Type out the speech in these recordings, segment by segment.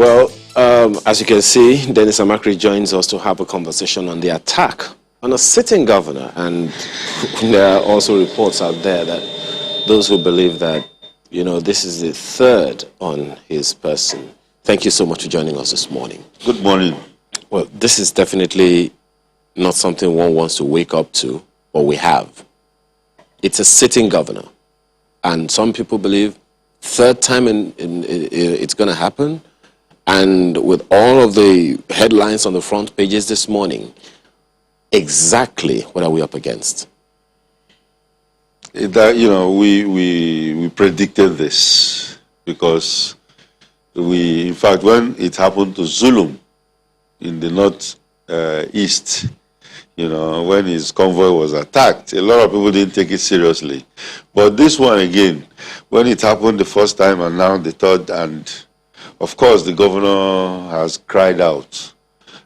Well, as you can see, Dennis Amakri joins us to have a conversation on the attack on a sitting governor. And there are also reports out there that those who believe that, this is the third on his person. Thank you so much for joining us this morning. Good morning. Well, this is definitely not something one wants to wake up to, but we have. It's a sitting governor. And some people believe third time it's going to happen. And with all of the headlines on the front pages this morning, exactly what are we up against? We predicted this because in fact, when it happened to Zulum in the north east, when his convoy was attacked, a lot of people didn't take it seriously. But this one again, when it happened the first time and now the third, and of course the governor has cried out.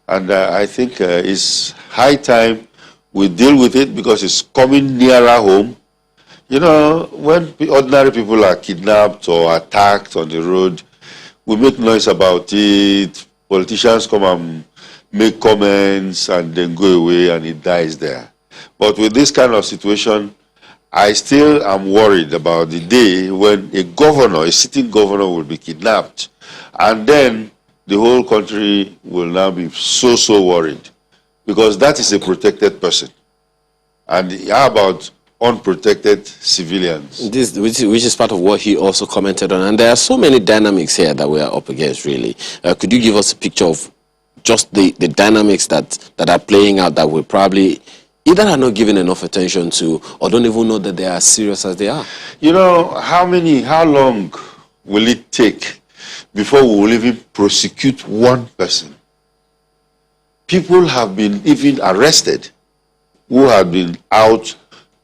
And I think it's high time we deal with it because it's coming nearer home. When ordinary people are kidnapped or attacked on the road, we make noise about it, politicians come and make comments and then go away and it dies there. But with this kind of situation, I still am worried about the day when a sitting governor will be kidnapped, and then the whole country will now be so worried, because that is a protected person. And how about unprotected civilians? Which is part of what he also commented on. And there are so many dynamics here that we are up against, really. Could you give us a picture of just the dynamics that are playing out that we probably either are not giving enough attention to or don't even know that they are as serious as they are? How long will it take before we will even prosecute one person? People have been even arrested who have been out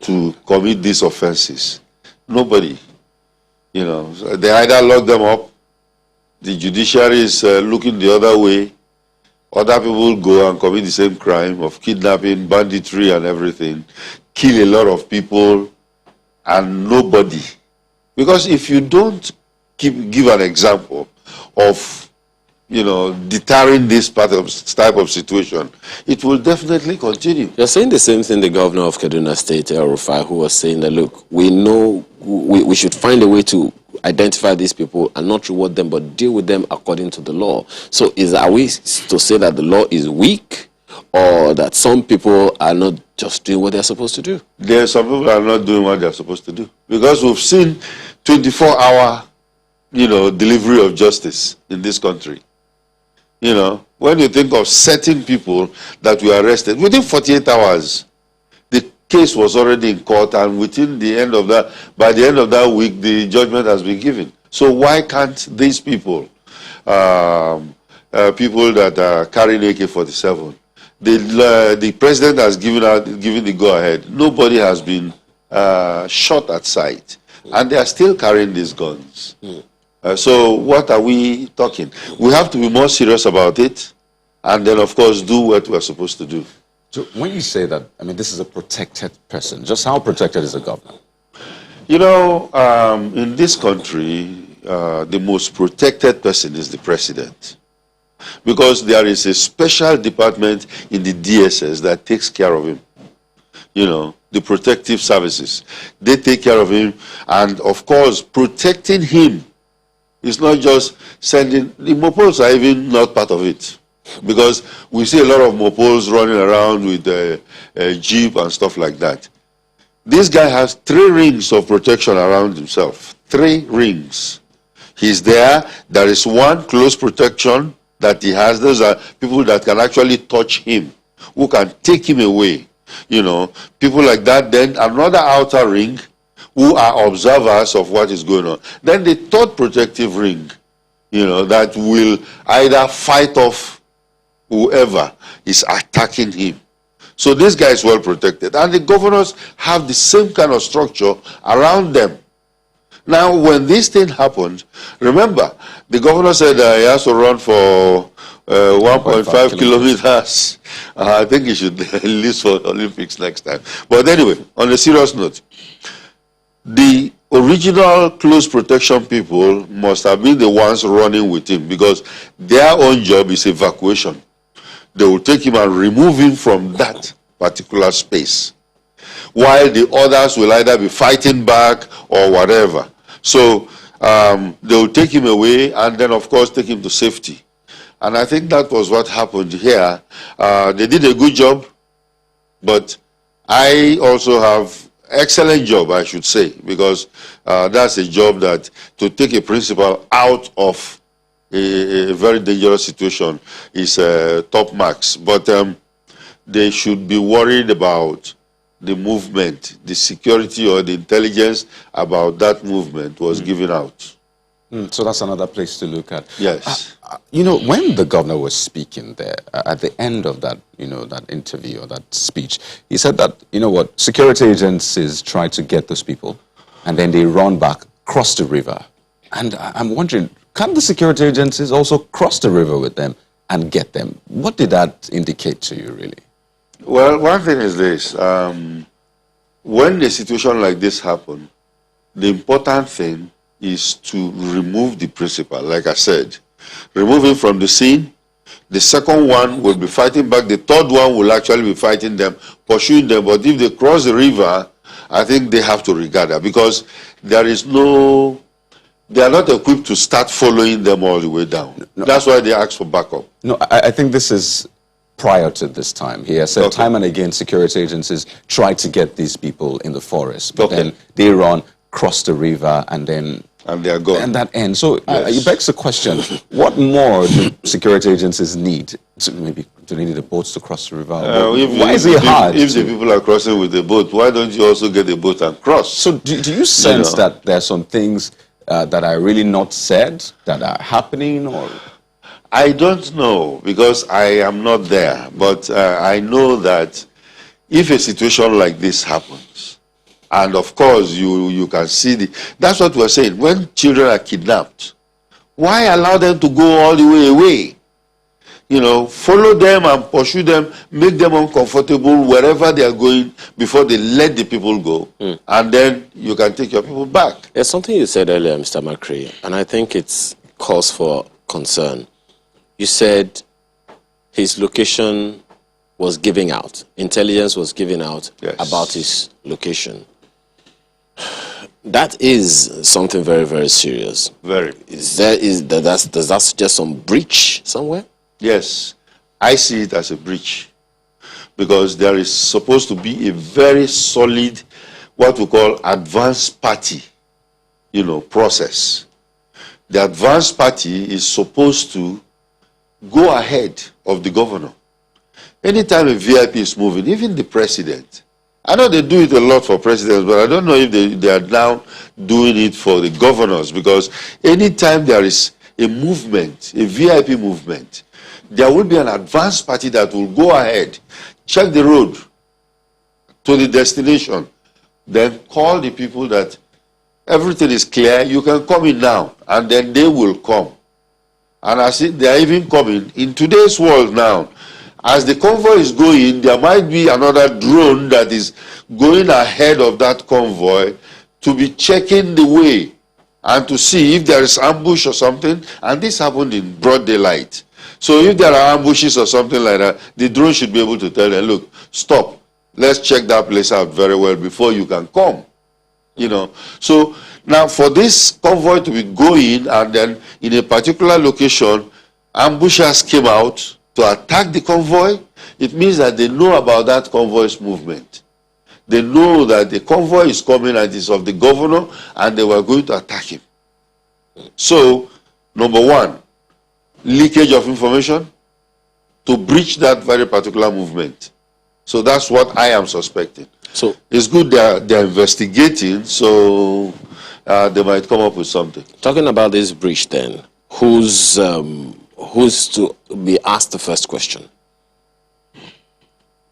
to commit these offenses. Nobody. They either lock them up, the judiciary is looking the other way, other people go and commit the same crime of kidnapping, banditry and everything, kill a lot of people, and nobody. Because if you don't give an example of deterring this type of situation, it will definitely continue. You're saying the same thing the governor of Kaduna State, El Rufai, who was saying that, look, we know we should find a way to identify these people and not reward them, but deal with them according to the law. So are we to say that the law is weak, or that some people are not just doing what they're supposed to do? There are some people are not doing what they're supposed to do. Because we've seen 24-hour, delivery of justice in this country. When you think of certain people that were arrested, within 48 hours, the case was already in court, and by the end of that week, the judgment has been given. So why can't these people, people that are carrying AK-47, the president has given the go-ahead. Nobody has been shot at sight, and they are still carrying these guns. So what are we talking? We have to be more serious about it, and then, of course, do what we're supposed to do. So when you say that, this is a protected person, just how protected is the governor? In this country, the most protected person is the president, because there is a special department in the DSS that takes care of him. The protective services, they take care of him, and of course, protecting him. It's not just sending, the mopols are even not part of it. Because we see a lot of mopols running around with a jeep and stuff like that. This guy has 3 rings of protection around himself. 3 rings. He's there. There is one close protection that he has. Those are people that can actually touch him, who can take him away. People like that. Then another outer ring, who are observers of what is going on. Then the third protective ring, that will either fight off whoever is attacking him. So this guy is well protected. And the governors have the same kind of structure around them. Now, when this thing happened, remember, the governor said he has to run for 1.5 kilometers. I think he should enlist for Olympics next time. But anyway, on a serious note, the original close protection people must have been the ones running with him, because their own job is evacuation. They will take him and remove him from that particular space, while the others will either be fighting back or whatever. So they will take him away and then, of course, take him to safety. And I think that was what happened here. They did a good job, but I also have excellent job, I should say, because that's a job that to take a principal out of a very dangerous situation is top marks. But they should be worried about the movement, the security or the intelligence about that movement was given out. So that's another place to look at. Yes. You know, when the governor was speaking there, at the end of that, that interview or that speech, he said that, security agencies try to get those people and then they run back, cross the river. And I'm wondering, can the security agencies also cross the river with them and get them? What did that indicate to you, really? Well, one thing is this. When a situation like this happens, the important thing is to remove the principal, like I said. Remove him from the scene. The second one will be fighting back. The third one will actually be fighting them, pursuing them. But if they cross the river, I think they have to regard that, because they are not equipped to start following them all the way down. No, that's why they ask for backup. No, I think this is prior to this time. He has said time and again security agencies try to get these people in the forest, but then they run, cross the river, and then... And they are gone. And that ends. So it begs the question, what more do security agencies need? So maybe do they need the boats to cross the river? Why is it hard? If the people are crossing with the boat, why don't you also get the boat and cross? So do you sense that there are some things that are really not said, that are happening? Or I don't know, because I am not there. But I know that if a situation like this happens, and of course, you can see that's what we're saying. When children are kidnapped, why allow them to go all the way away? Follow them and pursue them, make them uncomfortable wherever they are going before they let the people go. And then you can take your people back. There's something you said earlier, Mr. McCree, and I think it's cause for concern. You said his location was giving out, intelligence was giving out about his location. That is something very, very serious. Very. Does that suggest some breach somewhere? Yes, I see it as a breach, because there is supposed to be a very solid, what we call advanced party, process. The advanced party is supposed to go ahead of the governor. Anytime a VIP is moving, even the president, I know they do it a lot for presidents, but I don't know if they are now doing it for the governors, because anytime there is a movement, a VIP movement, there will be an advanced party that will go ahead, check the road to the destination, then call the people that everything is clear, you can come in now, and then they will come. And I see they are even coming. In today's world now, as the convoy is going, there might be another drone that is going ahead of that convoy to be checking the way and to see if there is ambush or something. And this happened in broad daylight. So if there are ambushes or something like that, the drone should be able to tell them, look, stop. Let's check that place out very well before you can come. So now for this convoy to be going and then in a particular location, ambushers came out to attack the convoy, it means that they know about that convoy's movement. They know that the convoy is coming and is of the governor, and they were going to attack him. So, number one, leakage of information to breach that very particular movement. So that's what I am suspecting. So it's good they're investigating, so they might come up with something. Talking about this breach then, who's to be asked the first question?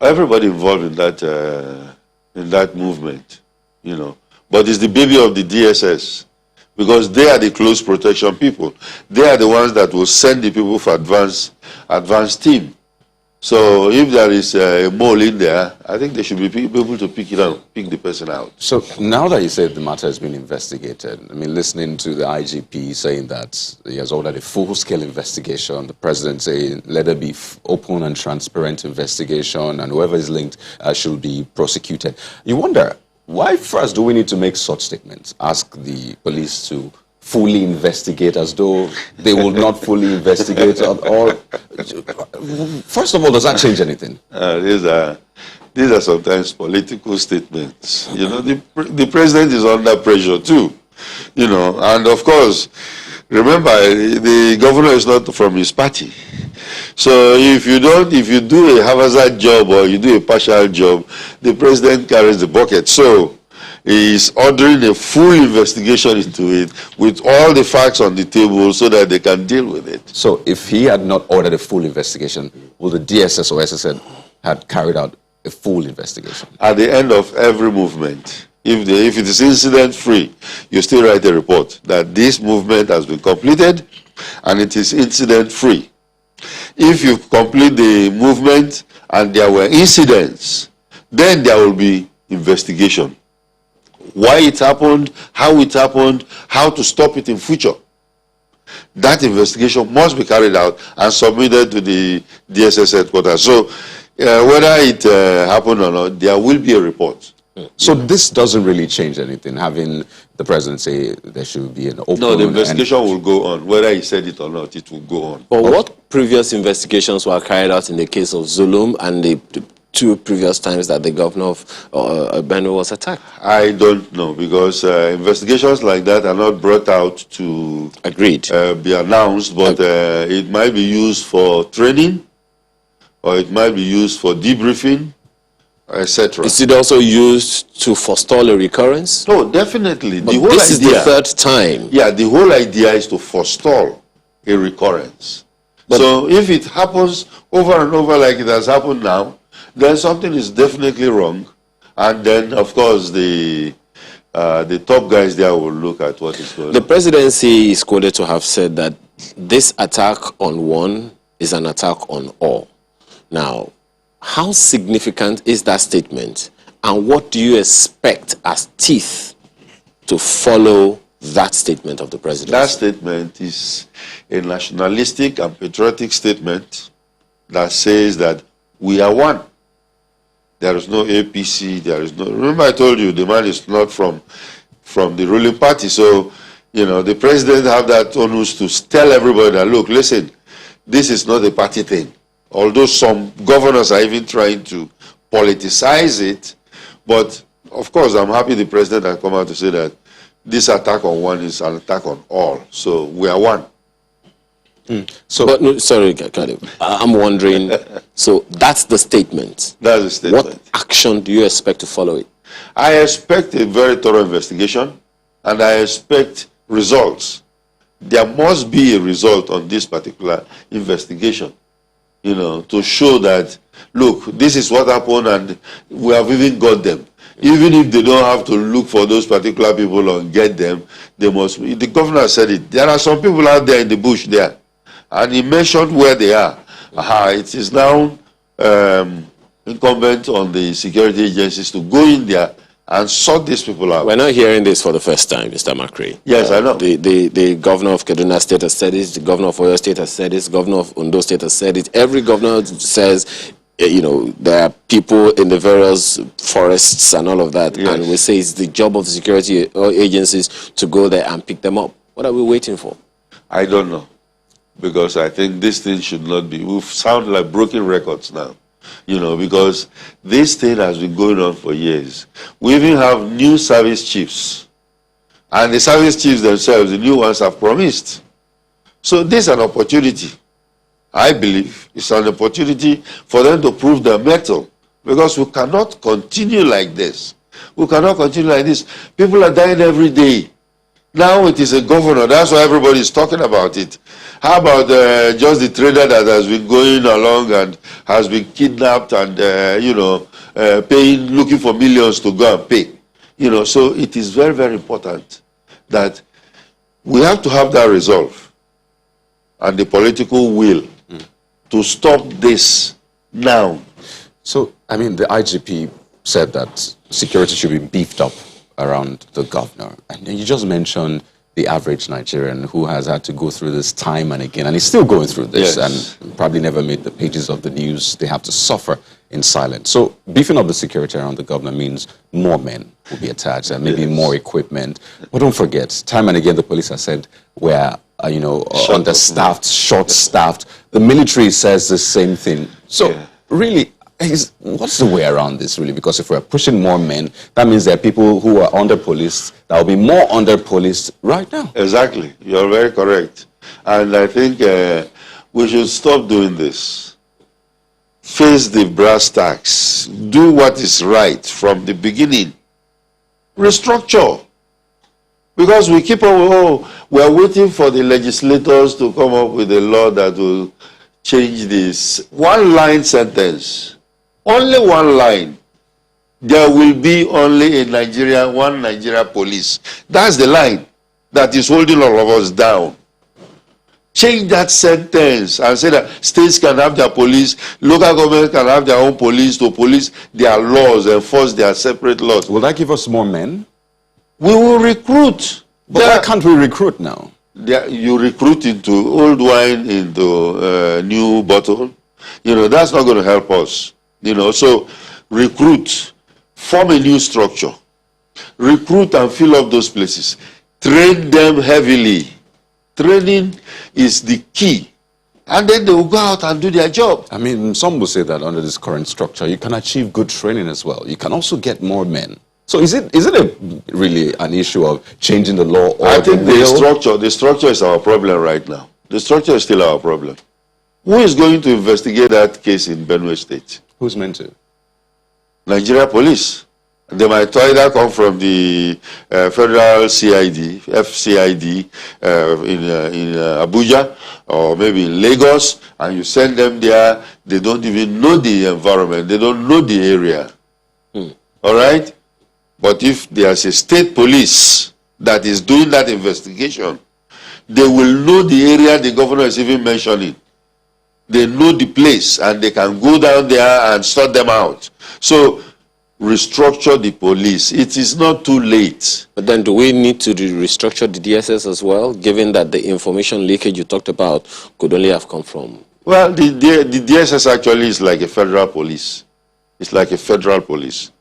Everybody involved in that movement, But it's the baby of the DSS, because they are the close protection people. They are the ones that will send the people for advanced team. So if there is a mole in there, I think they should be able to pick it out, pick the person out. So now that you said the matter has been investigated, I mean, listening to the IGP saying that he has ordered a full-scale investigation, the president saying let there be open and transparent investigation, and whoever is linked should be prosecuted. You wonder, why first do we need to make such statements? Ask the police to fully investigate as though they will not fully investigate or first of all, does that change anything? These are sometimes political statements. You know, the president is under pressure too. You know, and of course, remember, the governor is not from his party. So if you do a haphazard job or you do a partial job, the president carries the bucket. So is ordering a full investigation into it with all the facts on the table so that they can deal with it. So if he had not ordered a full investigation, would the DSS or SSN had carried out a full investigation? At the end of every movement, if it is incident-free, you still write a report that this movement has been completed and it is incident-free. If you complete the movement and there were incidents, then there will be investigation. Why it happened, how to stop it in future. That investigation must be carried out and submitted to the DSS headquarters. So whether it happened or not, there will be a report. So this doesn't really change anything, having the president say there should be an open... No, the investigation will go on. Whether he said it or not, it will go on. But what previous investigations were carried out in the case of Zulum and the two previous times that the governor of Benue was attacked? I don't know, because investigations like that are not brought out to be announced, but it might be used for training, or it might be used for debriefing, etc. Is it also used to forestall a recurrence? No, definitely. But this is the third time. Yeah, the whole idea is to forestall a recurrence. But so if it happens over and over like it has happened now, then something is definitely wrong, and then of course the top guys there will look at what is going on. The presidency is quoted to have said that this attack on one is an attack on all. Now, how significant is that statement, and what do you expect as teeth to follow that statement of the president? That statement is a nationalistic and patriotic statement that says that we are one. There is no APC, there is no... Remember I told you the man is not from the ruling party, so, you know, the president have that onus to tell everybody that, look, listen, this is not a party thing. Although some governors are even trying to politicize it, but of course I'm happy the president has come out to say that this attack on one is an attack on all, so we are one. So, but no, sorry, Khalid, I'm wondering, so that's the statement. That's the statement. What action do you expect to follow it? I expect a very thorough investigation, and I expect results. There must be a result on this particular investigation, you know, to show that, look, this is what happened and we have even got them. Even if they don't have to look for those particular people and get them, they must. The governor said it. There are some people out there in the bush there, and he mentioned where they are. It is now incumbent on the security agencies to go in there and sort these people out. We're not hearing this for the first time, Mr. Makri. Yes, I know. The governor of Kaduna State has said it, the governor of Oyo State has said it, the governor of Ondo State has said it. Every governor says, you know, there are people in the various forests and all of that, yes. And we say it's the job of the security agencies to go there and pick them up. What are we waiting for? I don't know, because I think this thing should not be. We sound like broken records now, you know, because this thing has been going on for years. We even have new service chiefs, and the service chiefs themselves, the new ones, have promised. So this is an opportunity. I believe it's an opportunity for them to prove their mettle, because we cannot continue like this. We cannot continue like this. People are dying every day. Now it is a governor. That's why everybody is talking about it. How about just the trader that has been going along and has been kidnapped and, you know, looking for millions to go and pay? You know, so it is very, very important that we have to have that resolve and the political will to stop this now. So, I mean, the IGP said that security should be beefed up around the governor. And you just mentioned the average Nigerian who has had to go through this time and again, and he's still going through this, Yes. and probably never made the pages of the news. They have to suffer in silence. So beefing up the security around the governor means more men will be attached and maybe Yes. more equipment. But don't forget, time and again, the police have said we're understaffed, short-staffed. The military says the same thing. So really, what's the way around this, really? Because if we're pushing more men, that means there are people who are under-policed that will be more under-policed right now. Exactly. You're very correct. And I think we should stop doing this. Face the brass tacks. Do what is right from the beginning. Restructure. Because we keep on, we're waiting for the legislators to come up with a law that will change this. One line sentence. Only one line. There will be only one Nigeria police. That's the line that is holding all of us down. Change that sentence and say that states can have their police, local government can have their own police to police their laws, enforce their separate laws. Will that give us more men? We will recruit. But why can't we recruit now? You recruit into old wine into new bottle. That's not going to help us. So recruit, form a new structure, recruit and fill up those places, train them heavily. Training is the key, and then they will go out and do their job. I mean, some will say that under this current structure, you can achieve good training as well. You can also get more men. So is it really an issue of changing the law or I think the structure is our problem right now. The structure is still our problem. Who is going to investigate that case in Benue State? Who's meant to? Nigeria Police. They might either come from the federal CID, FCID in Abuja, or maybe in Lagos, and you send them there. They don't even know the environment. They don't know the area. All right? But if there's a state police that is doing that investigation, they will know the area the governor is even mentioning. They know the place, and they can go down there and sort them out. So, restructure the police. It is not too late. But then do we need to restructure the DSS as well, given that the information leakage you talked about could only have come from? Well, the DSS actually is like a federal police. It's like a federal police.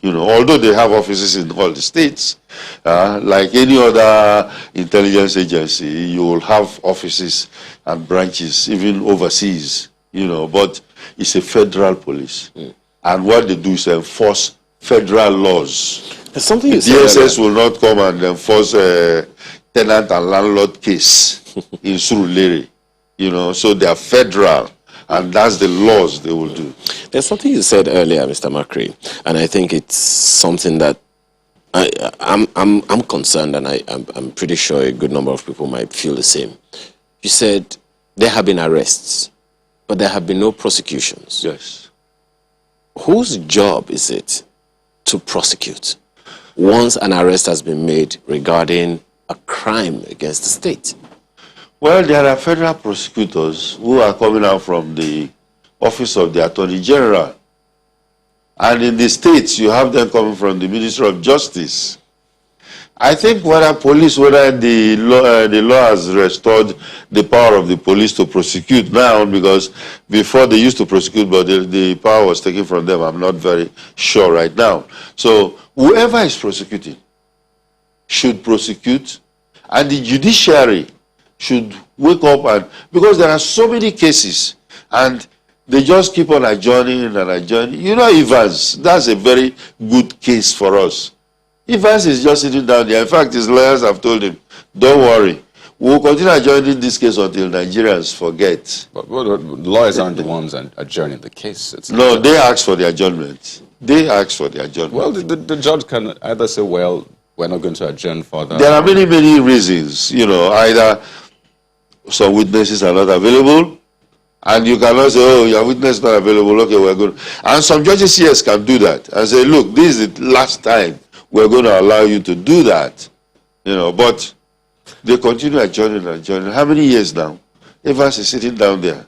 Although they have offices in all the states, like any other intelligence agency, you will have offices and branches, even overseas, but it's a federal police. And what they do is enforce federal laws. There's something you DSS will not come and enforce a tenant and landlord case in Surulere. So they are federal, and that's the laws they will do. There's something you said earlier, Mr. Macri, and I think it's something that I'm concerned, and I'm pretty sure a good number of people might feel the same. You said there have been arrests, but there have been no prosecutions. Yes. Whose job is it to prosecute once an arrest has been made regarding a crime against the state? Well, there are federal prosecutors who are coming out from the office of the Attorney General. And in the states, you have them coming from the Ministry of Justice. I think whether the law has restored the power of the police to prosecute now, because before they used to prosecute, but the power was taken from them. I'm not very sure right now. So whoever is prosecuting should prosecute, and the judiciary should wake up, because there are so many cases, and they just keep on adjourning and adjourning. Evans, that's a very good case for us. Evans is just sitting down there. In fact, his lawyers have told him, don't worry, we'll continue adjourning this case until Nigerians forget. But lawyers aren't the ones adjourning the case. No, they ask for the adjournment. They ask for the adjournment. Well, the judge can either say, well, we're not going to adjourn further. There are many, many reasons. Either some witnesses are not available, and you cannot say, oh, your witness is not available, okay, we're good. And some judges, yes, can do that and say, look, this is the last time we're going to allow you to do that. But they continue adjourning and adjourning. How many years now? Evans is sitting down there.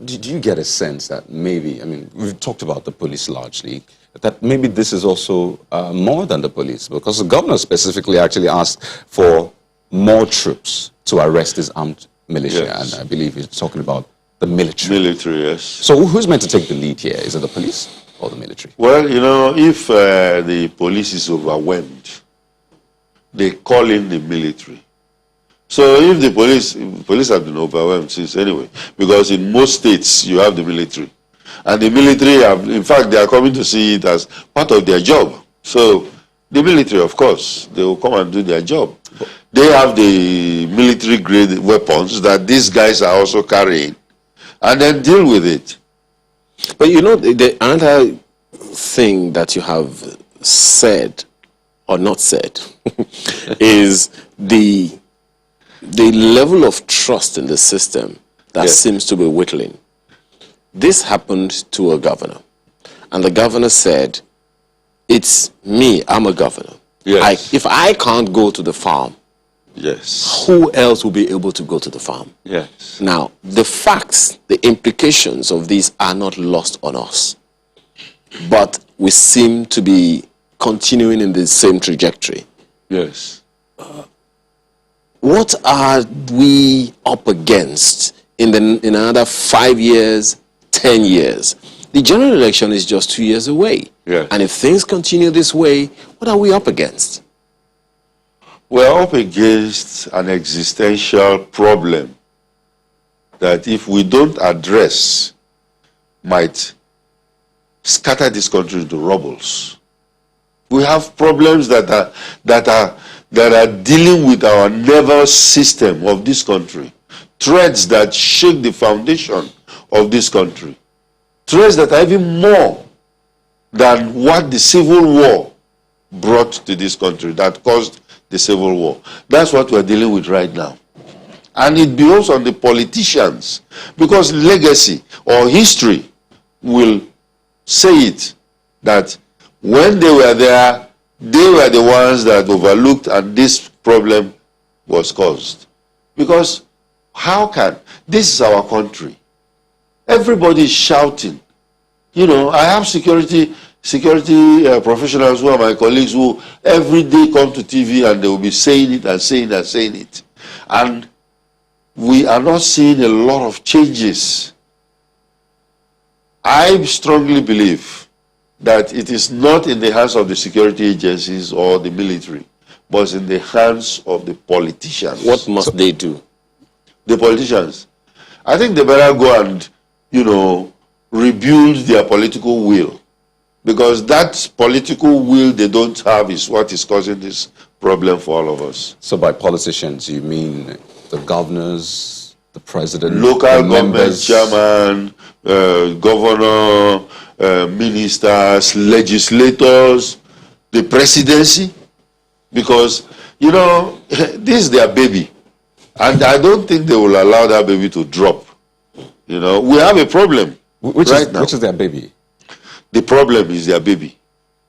do you get a sense that maybe, I mean, we've talked about the police largely, that maybe this is also more than the police, because the governor specifically actually asked for more troops to arrest this armed militia, Yes. and I believe he's talking about the military. Military, yes. So who's meant to take the lead here? Is it the police or the military? Well, you know, if the police is overwhelmed, they call in the military. So if the police have been overwhelmed since anyway, because in most states you have the military. And the military have, in fact, they are coming to see it as part of their job. So the military, of course, they will come and do their job. They have the military grade weapons that these guys are also carrying, and then deal with it. But you know, another thing that you have said or not said is the level of trust in the system that Yes. seems to be whittling. This happened to a governor, and the governor said, "It's me, I'm a governor. Yes. If I can't go to the farm, Yes. who else will be able to go to the farm?" Yes. Now, the facts, the implications of these are not lost on us. But we seem to be continuing in the same trajectory. Yes. What are we up against in another 5 years, 10 years? The general election is just 2 years away. Yes. And if things continue this way, what are we up against? We're up against an existential problem that if we don't address, might scatter this country into rubbles. We have problems that are dealing with our nervous system of this country, threats that shake the foundation of this country, threats that are even more than what the Civil War brought to this country, that caused the Civil War. That's what we're dealing with right now. And it belongs on the politicians, because legacy or history will say it, that when they were there, they were the ones that overlooked and this problem was caused. Because how can, this is our country. Everybody is shouting. You know, I have security professionals who are my colleagues who every day come to TV and they will be saying it and saying it and saying it. And we are not seeing a lot of changes. I strongly believe that it is not in the hands of the security agencies or the military, but it's in the hands of the politicians. What must they do? The politicians. I think they better go and, you know, rebuild their political will. Because that political will they don't have is what is causing this problem for all of us. So by politicians, you mean the governors, the president, Local the government members? chairman, governor, ministers, legislators, the presidency. Because, you know, this is their baby. And I don't think they will allow that baby to drop. You know, we have a problem now. Which is their baby? The problem is their baby.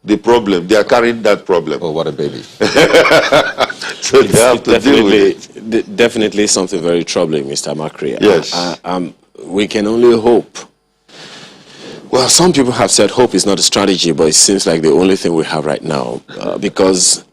The problem, they are carrying that problem. Oh, what a baby. So they have to deal with it. Definitely something very troubling, Mr. Makri. Yes. We can only hope. Well, some people have said hope is not a strategy, but it seems like the only thing we have right now, because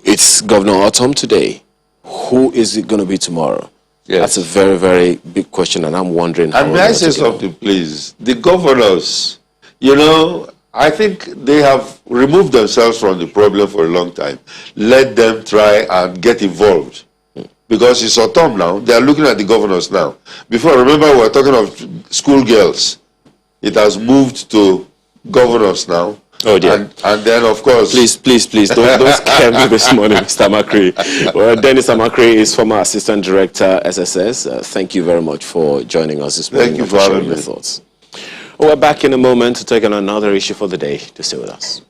it's Governor Ortom today. Who is it going to be tomorrow? Yes. That's a very, very big question, and I'm wondering how And we're may I going say to get on. something, please? The governors, you know, I think they have removed themselves from the problem for a long time. Let them try and get involved. Because it's autumn now. They are looking at the governors now. Before, remember, we were talking of schoolgirls. It has moved to governors now. Oh, dear. And then, of course... Please, don't scare me this morning, Mr. Makri. Well, Dennis Amakri is former Assistant Director, SSS. Thank you very much for joining us this morning. Thank you and for sharing having your me. thoughts. We're back in a moment to take on another issue for the day. To stay with us.